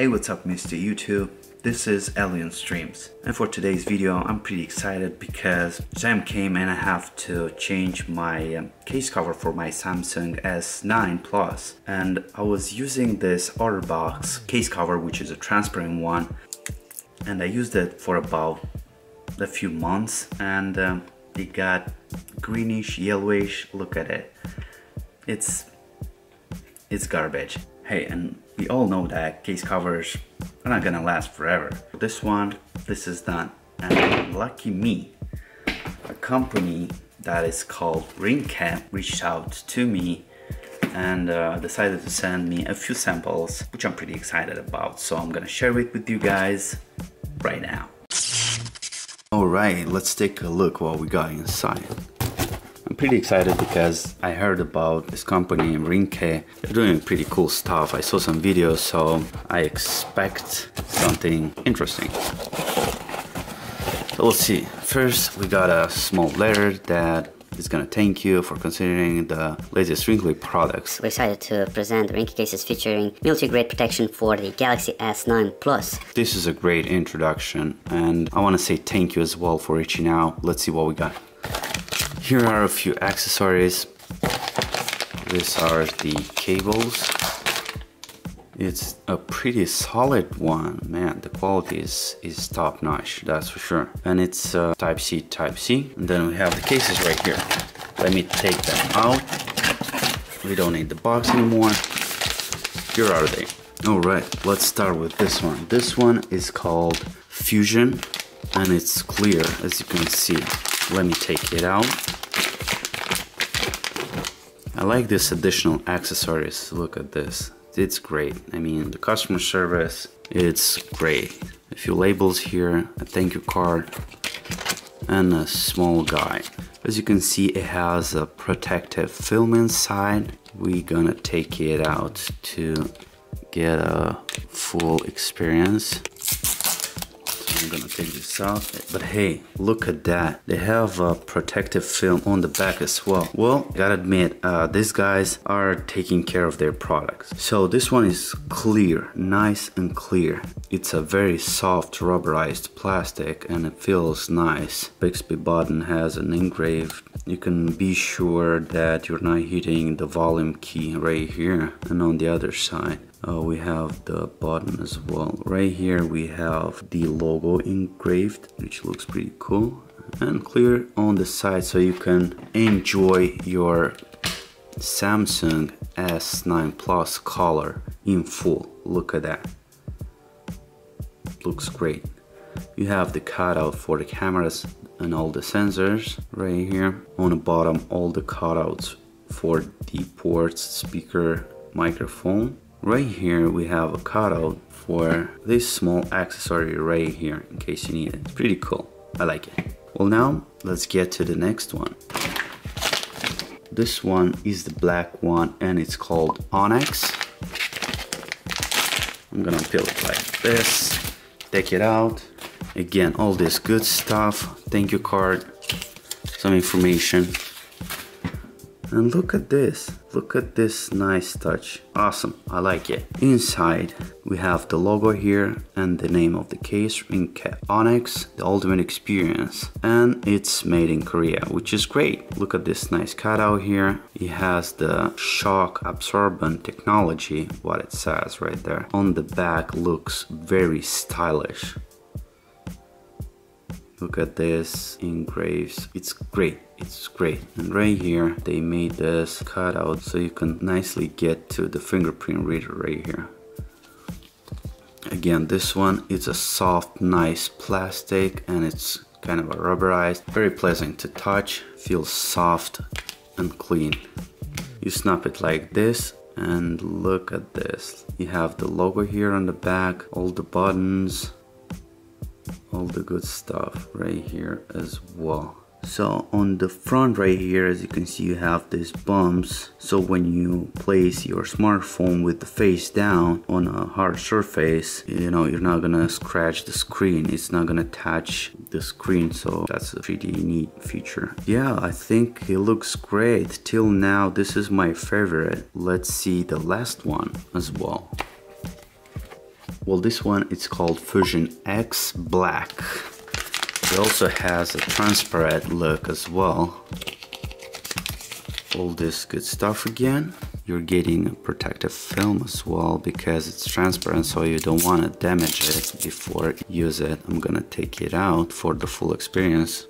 Hey, what's up Mr. YouTube? This is Alien Streams, and for today's video I'm pretty excited because Sam came and I have to change my case cover for my Samsung S9 Plus, and I was using this OtterBox case cover, which is a transparent one, and I used it for about a few months, and it got greenish, yellowish. Look at it. It's garbage. Hey, and we all know that case covers are not gonna last forever. This is done, and lucky me, a company that is called Ringke reached out to me and decided to send me a few samples, which I'm pretty excited about. So I'm gonna share it with you guys right now. Alright, let's take a look what we got inside. I'm pretty excited because I heard about this company, Ringke. They're doing pretty cool stuff. I saw some videos, so I expect something interesting. So let's see. First, we got a small letter that is gonna thank you for considering the latest Ringke products. We're excited to present Ringke cases featuring military-grade protection for the Galaxy S9 Plus. This is a great introduction, and I want to say thank you as well for reaching out. Let's see what we got. Here are a few accessories. These are the cables. It's a pretty solid one. Man, the quality is top notch, that's for sure. And it's Type-C, Type-C. And then we have the cases right here. Let me take them out. We don't need the box anymore. Here are they. Alright, let's start with this one. This one is called Fusion, and it's clear, as you can see. Let me take it out. I like this additional accessories. Look at this. It's great. I mean, the customer service, it's great. A few labels here, a thank you card, and a small guide. As you can see, it has a protective film inside. We're gonna take it out to get a full experience. I'm gonna take this off, but hey, look at that. They have a protective film on the back as well. Well, gotta admit, these guys are taking care of their products. So this one is clear, nice and clear. It's a very soft rubberized plastic and it feels nice. Bixby button has an engraved. You can be sure that you're not hitting the volume key right here. And on the other side, we have the button as well. Right here we have the logo engraved, which looks pretty cool, and clear on the side, so you can enjoy your Samsung S9 Plus color in full. Look at that. Looks great. You have the cutout for the cameras and all the sensors right here. On the bottom, all the cutouts for the ports, speaker, microphone. Right here we have a cutout for this small accessory right here in case you need it. It's pretty cool. I like it. Well, now let's get to the next one. This one is the black one and it's called Onyx. I'm gonna peel it like this. Take it out. Again, all this good stuff. Thank you card. Some information. And look at this. Look at this nice touch. Awesome. I like it. Inside, we have the logo here and the name of the case, Ringke Onyx, the ultimate experience. And it's made in Korea, which is great. Look at this nice cutout here. It has the shock absorbent technology, what it says right there. On the back looks very stylish. Look at this engraves. It's great. It's great. And right here they made this cutout so you can nicely get to the fingerprint reader right here. Again, this one is a soft, nice plastic, and it's kind of a rubberized. Very pleasant to touch. Feels soft and clean. You snap it like this, and look at this. You have the logo here on the back, all the buttons, all the good stuff right here as well. So on the front right here, as you can see, you have these bumps. So when you place your smartphone with the face down on a hard surface, you know, you're not gonna scratch the screen. It's not gonna touch the screen. So that's a pretty neat feature. Yeah, I think it looks great. Till now, this is my favorite. Let's see the last one as well. Well, this one, it's called Fusion X Black. It also has a transparent look as well. All this good stuff again. You're getting a protective film as well because it's transparent, so you don't want to damage it before you use it. I'm gonna take it out for the full experience.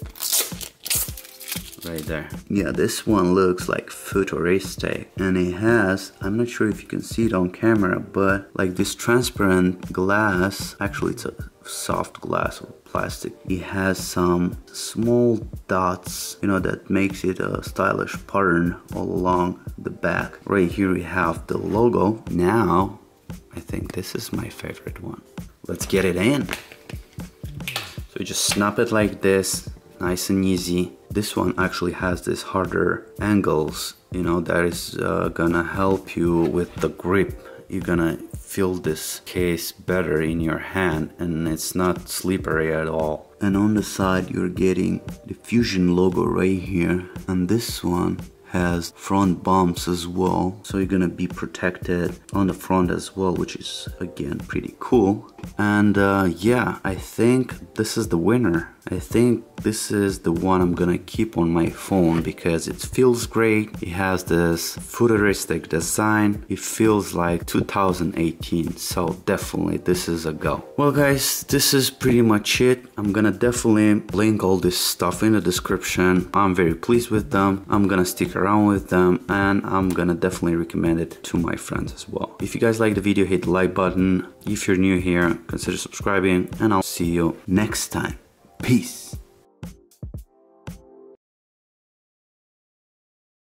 Right there. Yeah, this one looks like futuristic, and it has, I'm not sure if you can see it on camera, but like this transparent glass, actually it's a soft glass or plastic. It has some small dots, you know, that makes it a stylish pattern all along the back. Right here we have the logo. Now, I think this is my favorite one. Let's get it in. So you just snap it like this, nice and easy. This one actually has this harder angles, you know, that is gonna help you with the grip. You're gonna feel this case better in your hand, and it's not slippery at all. And on the side you're getting the Fusion logo right here, and this one has front bumps as well, so you're gonna be protected on the front as well, which is again pretty cool. And yeah, I think this is the winner. I think this is the one I'm gonna keep on my phone because it feels great. It has this futuristic design. It feels like 2018, so definitely this is a go. Well guys, this is pretty much it. I'm gonna definitely link all this stuff in the description. I'm very pleased with them. I'm gonna stick around with them, and I'm gonna definitely recommend it to my friends as well. If you guys like the video, hit the like button. If you're new here, consider subscribing, and I'll see you next time. Peace.